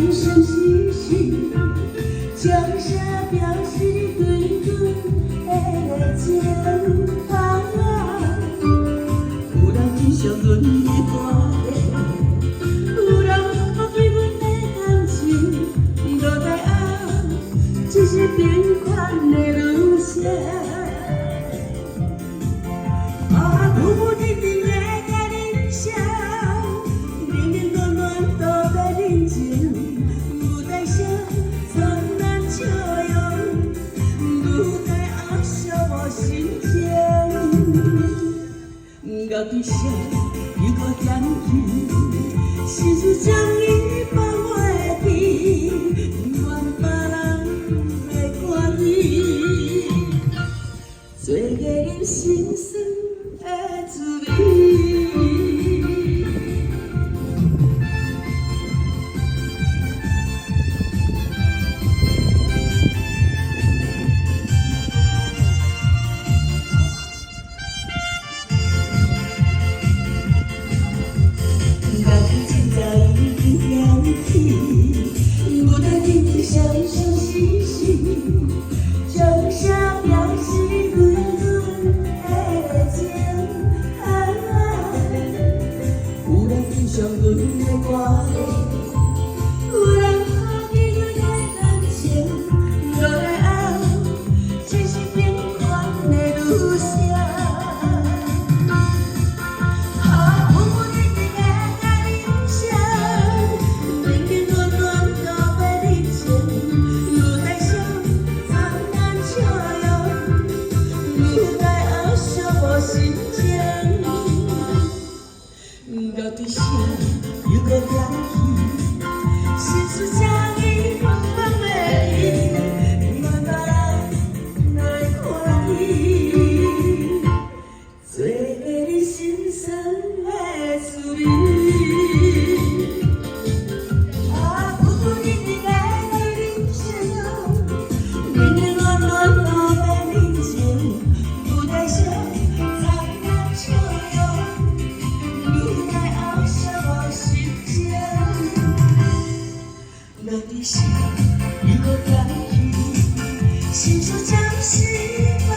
生息息，江山表示滚滚的情啊，有人欣赏阮的歌的，有人无对阮的感情落在后，只是平凡的路线。啊，浮浮沉沉的甲人生，冷冷暖暖都在人情，不在想苍南笑容，不在哀伤我心情。到底谁又搁惦记？心事将伊放袂记，怨别人来看伊，做个人心酸的滋味。不得停相生息息，江山表示滚滚的情啊，有人欣赏阮的歌的，有人好奇阮的感情落来后，只是平凡的路线。到底谁又搁惦记？心事将伊放袂记，怨别人来看伊，做个人心酸的滋味。啊，浮浮沉沉的人生，冷冷暖暖都在人情，不在想苍南笑容。到底谁又搁惦记？心事将是。